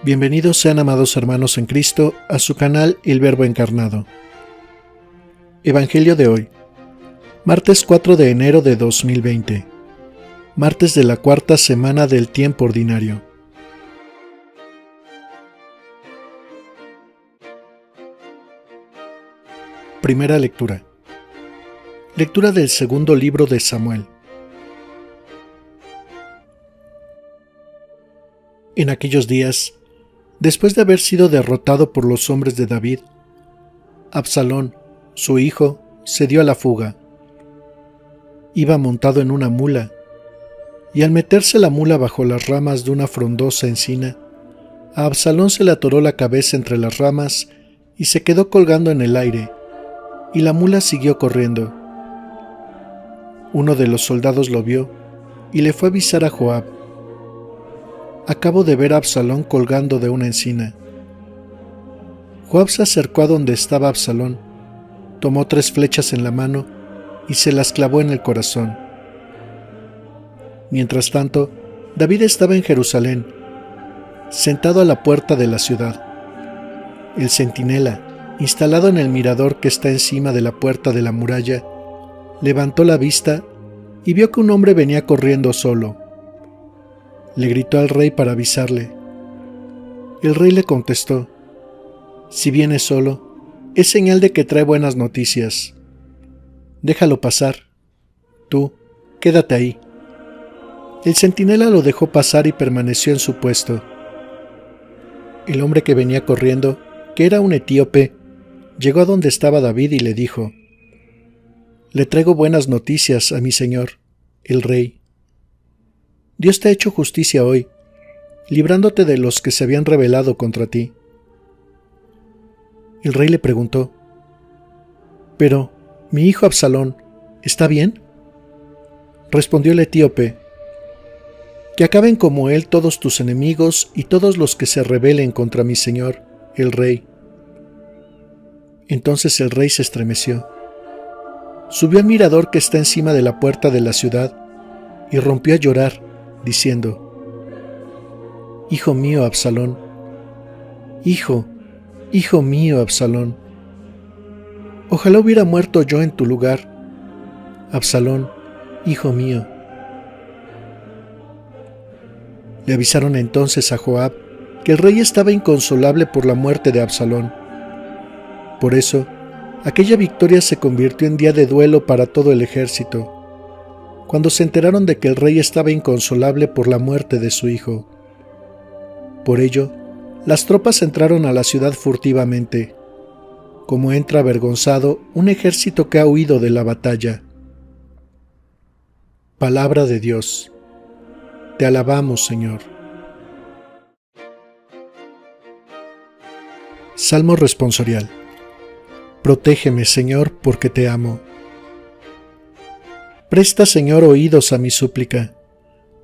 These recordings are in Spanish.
Bienvenidos sean, amados hermanos en Cristo, a su canal El Verbo Encarnado. Evangelio de hoy, martes 4 de enero de 2020, martes de la cuarta semana del tiempo ordinario. Primera lectura. Lectura del segundo libro de Samuel. En aquellos días, después de haber sido derrotado por los hombres de David, Absalón, su hijo, se dio a la fuga. Iba montado en una mula, y al meterse la mula bajo las ramas de una frondosa encina, a Absalón se le atoró la cabeza entre las ramas y se quedó colgando en el aire, y la mula siguió corriendo. Uno de los soldados lo vio y le fue a avisar a Joab. Acabo de ver a Absalón colgando de una encina. Joab se acercó a donde estaba Absalón, tomó 3 flechas en la mano y se las clavó en el corazón. Mientras tanto, David estaba en Jerusalén, sentado a la puerta de la ciudad. El centinela, instalado en el mirador que está encima de la puerta de la muralla, levantó la vista y vio que un hombre venía corriendo solo. Le gritó al rey para avisarle. El rey le contestó: si viene solo, es señal de que trae buenas noticias. Déjalo pasar. Tú, quédate ahí. El centinela lo dejó pasar y permaneció en su puesto. El hombre que venía corriendo, que era un etíope, llegó a donde estaba David y le dijo: le traigo buenas noticias a mi señor, el rey. Dios te ha hecho justicia hoy, librándote de los que se habían rebelado contra ti. El rey le preguntó: pero, mi hijo Absalón, ¿está bien? Respondió el etíope: que acaben como él todos tus enemigos y todos los que se rebelen contra mi señor, el rey. Entonces el rey se estremeció. Subió al mirador que está encima de la puerta de la ciudad y rompió a llorar, diciendo: hijo mío Absalón, hijo mío Absalón, ojalá hubiera muerto yo en tu lugar, Absalón, hijo mío. Le avisaron entonces a Joab que el rey estaba inconsolable por la muerte de Absalón. Por eso, aquella victoria se convirtió en día de duelo para todo el ejército, cuando se enteraron de que el rey estaba inconsolable por la muerte de su hijo. Por ello, las tropas entraron a la ciudad furtivamente, como entra avergonzado un ejército que ha huido de la batalla. Palabra de Dios. Te alabamos, Señor. Salmo responsorial. Protégeme, Señor, porque te amo. Presta, Señor, oídos a mi súplica,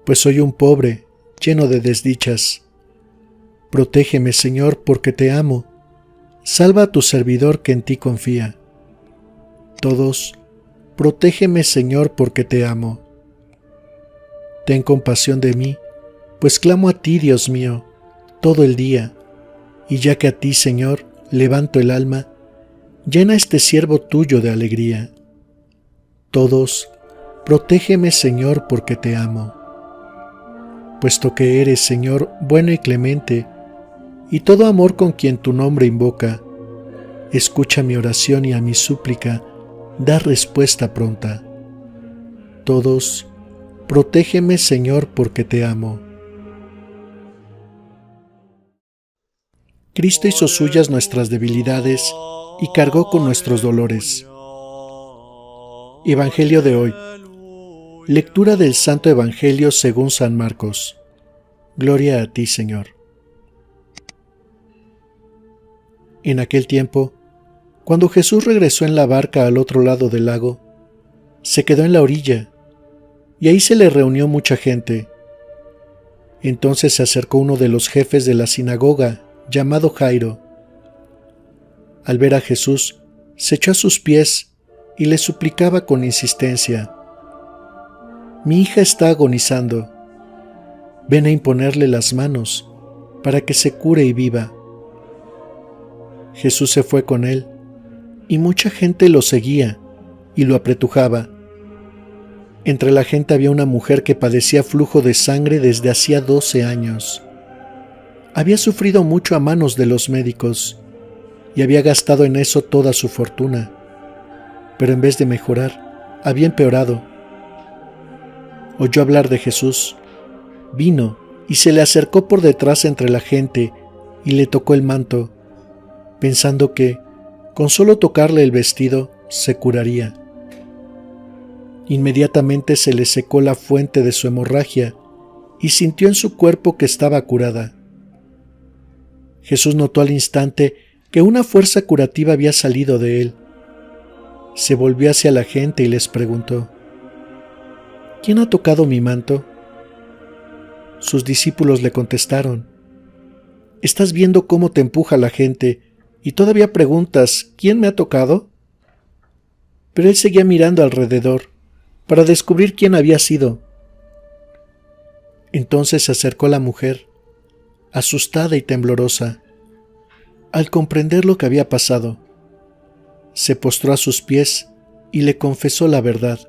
pues soy un pobre, lleno de desdichas. Protégeme, Señor, porque te amo. Salva a tu servidor que en ti confía. Todos, protégeme, Señor, porque te amo. Ten compasión de mí, pues clamo a ti, Dios mío, todo el día, y ya que a ti, Señor, levanto el alma, llena este siervo tuyo de alegría. Todos, protégeme, Señor, porque te amo. Puesto que eres, Señor, bueno y clemente, y todo amor con quien tu nombre invoca, escucha mi oración y a mi súplica da respuesta pronta. Todos, protégeme, Señor, porque te amo. Cristo hizo suyas nuestras debilidades y cargó con nuestros dolores. Evangelio de hoy. Lectura del Santo Evangelio según San Marcos. Gloria a ti, Señor. En aquel tiempo, cuando Jesús regresó en la barca al otro lado del lago, se quedó en la orilla, y ahí se le reunió mucha gente. Entonces se acercó uno de los jefes de la sinagoga, llamado Jairo. Al ver a Jesús, se echó a sus pies y le suplicaba con insistencia: mi hija está agonizando. Ven a imponerle las manos, para que se cure y viva. Jesús se fue con él, y mucha gente lo seguía y lo apretujaba. Entre la gente había una mujer que padecía flujo de sangre desde hacía 12 años. Había sufrido mucho a manos de los médicos y había gastado en eso toda su fortuna, pero en vez de mejorar, había empeorado. Oyó hablar de Jesús, vino y se le acercó por detrás entre la gente y le tocó el manto, pensando que, con solo tocarle el vestido, se curaría. Inmediatamente se le secó la fuente de su hemorragia y sintió en su cuerpo que estaba curada. Jesús notó al instante que una fuerza curativa había salido de él. Se volvió hacia la gente y les preguntó: ¿Quién ha tocado mi manto? Sus discípulos le contestaron: ¿Estás viendo cómo te empuja la gente y todavía preguntas ¿quién me ha tocado? Pero él seguía mirando alrededor para descubrir quién había sido. Entonces se acercó la mujer, asustada y temblorosa. Al comprender lo que había pasado, se postró a sus pies y le confesó la verdad.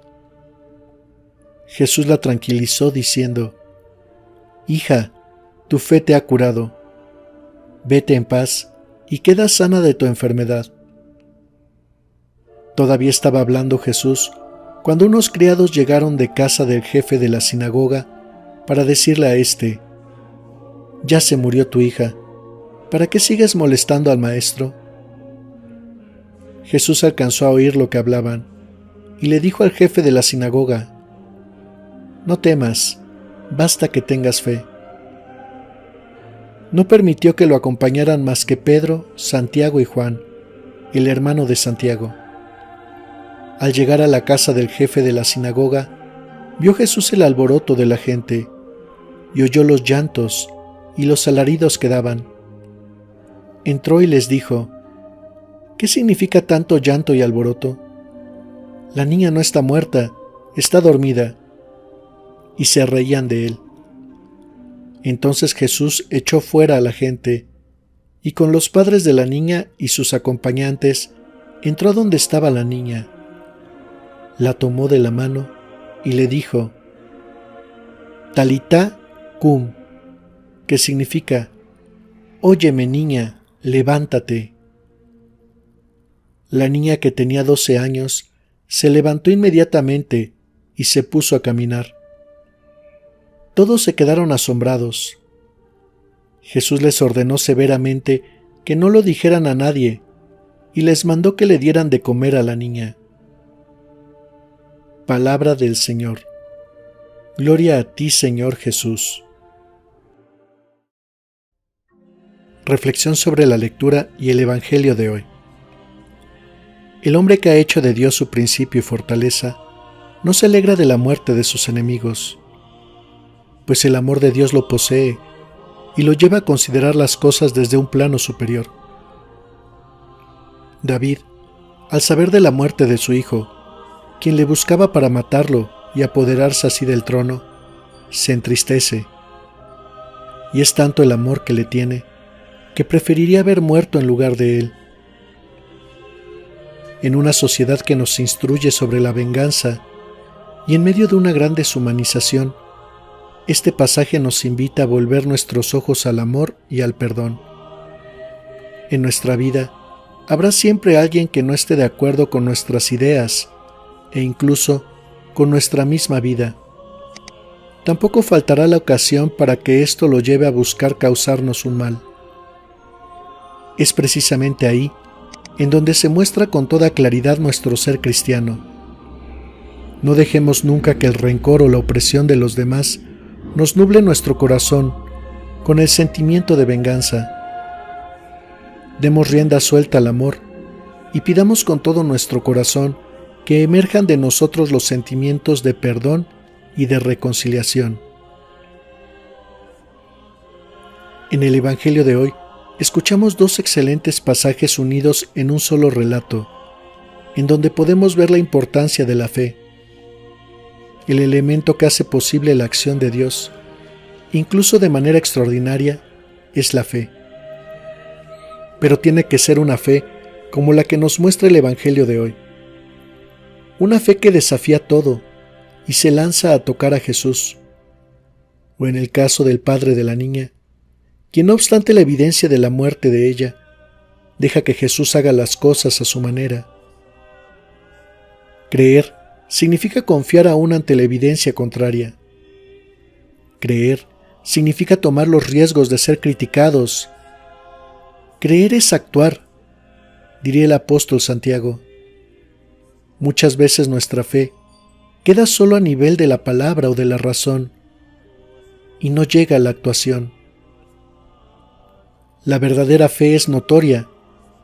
Jesús la tranquilizó diciendo: «Hija, tu fe te ha curado. Vete en paz y queda sana de tu enfermedad». Todavía estaba hablando Jesús cuando unos criados llegaron de casa del jefe de la sinagoga para decirle a éste: «Ya se murió tu hija, ¿para qué sigues molestando al maestro?». Jesús alcanzó a oír lo que hablaban y le dijo al jefe de la sinagoga: «No temas, basta que tengas fe». No permitió que lo acompañaran más que Pedro, Santiago y Juan, el hermano de Santiago. Al llegar a la casa del jefe de la sinagoga, vio Jesús el alboroto de la gente y oyó los llantos y los alaridos que daban. Entró y les dijo: «¿Qué significa tanto llanto y alboroto? La niña no está muerta, está dormida». Y se reían de él. Entonces Jesús echó fuera a la gente y con los padres de la niña y sus acompañantes entró donde estaba la niña. La tomó de la mano y le dijo: «Talitá cum», que significa: «Óyeme, niña, levántate». La niña, que tenía 12 años, se levantó inmediatamente y se puso a caminar. Todos se quedaron asombrados. Jesús les ordenó severamente que no lo dijeran a nadie y les mandó que le dieran de comer a la niña. Palabra del Señor. Gloria a ti, Señor Jesús. Reflexión sobre la lectura y el Evangelio de hoy. El hombre que ha hecho de Dios su principio y fortaleza no se alegra de la muerte de sus enemigos, pues el amor de Dios lo posee y lo lleva a considerar las cosas desde un plano superior. David, al saber de la muerte de su hijo, quien le buscaba para matarlo y apoderarse así del trono, se entristece. Y es tanto el amor que le tiene, que preferiría haber muerto en lugar de él. En una sociedad que nos instruye sobre la venganza y en medio de una gran deshumanización, este pasaje nos invita a volver nuestros ojos al amor y al perdón. En nuestra vida habrá siempre alguien que no esté de acuerdo con nuestras ideas e incluso con nuestra misma vida. Tampoco faltará la ocasión para que esto lo lleve a buscar causarnos un mal. Es precisamente ahí en donde se muestra con toda claridad nuestro ser cristiano. No dejemos nunca que el rencor o la opresión de los demás nos nuble nuestro corazón con el sentimiento de venganza. Demos rienda suelta al amor y pidamos con todo nuestro corazón que emerjan de nosotros los sentimientos de perdón y de reconciliación. En el Evangelio de hoy, escuchamos dos excelentes pasajes unidos en un solo relato, en donde podemos ver la importancia de la fe, el elemento que hace posible la acción de Dios, incluso de manera extraordinaria, es la fe. Pero tiene que ser una fe como la que nos muestra el Evangelio de hoy. Una fe que desafía todo y se lanza a tocar a Jesús. O en el caso del padre de la niña, quien no obstante la evidencia de la muerte de ella, deja que Jesús haga las cosas a su manera. Creer significa confiar aún ante la evidencia contraria. Creer significa tomar los riesgos de ser criticados. Creer es actuar, diría el apóstol Santiago. Muchas veces nuestra fe queda solo a nivel de la palabra o de la razón y no llega a la actuación. La verdadera fe es notoria,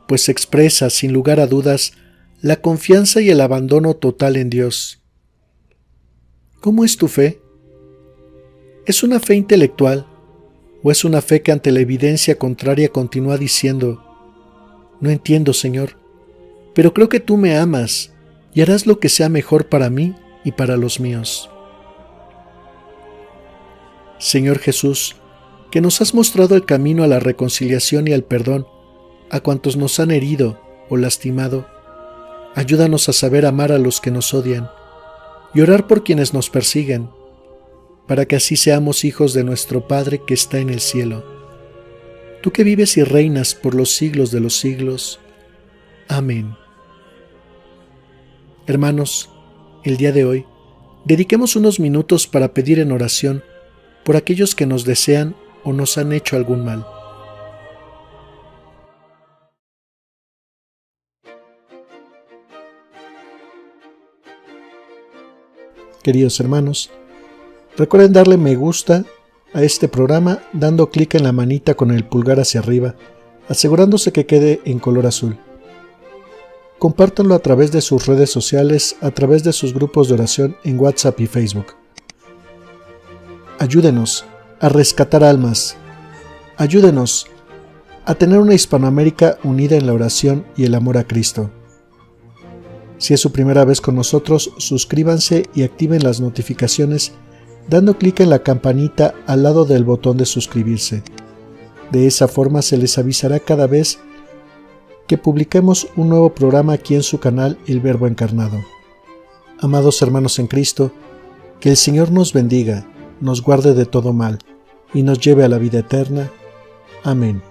pues expresa, sin lugar a dudas, la confianza y el abandono total en Dios. ¿Cómo es tu fe? ¿Es una fe intelectual o es una fe que ante la evidencia contraria continúa diciendo: no entiendo, Señor, pero creo que tú me amas y harás lo que sea mejor para mí y para los míos? Señor Jesús, que nos has mostrado el camino a la reconciliación y al perdón a cuantos nos han herido o lastimado, ayúdanos a saber amar a los que nos odian y orar por quienes nos persiguen, para que así seamos hijos de nuestro Padre que está en el cielo. Tú que vives y reinas por los siglos de los siglos. Amén. Hermanos, el día de hoy, dediquemos unos minutos para pedir en oración por aquellos que nos desean o nos han hecho algún mal. Queridos hermanos, recuerden darle me gusta a este programa dando clic en la manita con el pulgar hacia arriba, asegurándose que quede en color azul. Compártanlo a través de sus redes sociales, a través de sus grupos de oración en WhatsApp y Facebook. Ayúdenos a rescatar almas. Ayúdenos a tener una Hispanoamérica unida en la oración y el amor a Cristo. Si es su primera vez con nosotros, suscríbanse y activen las notificaciones dando clic en la campanita al lado del botón de suscribirse. De esa forma se les avisará cada vez que publiquemos un nuevo programa aquí en su canal El Verbo Encarnado. Amados hermanos en Cristo, que el Señor nos bendiga, nos guarde de todo mal y nos lleve a la vida eterna. Amén.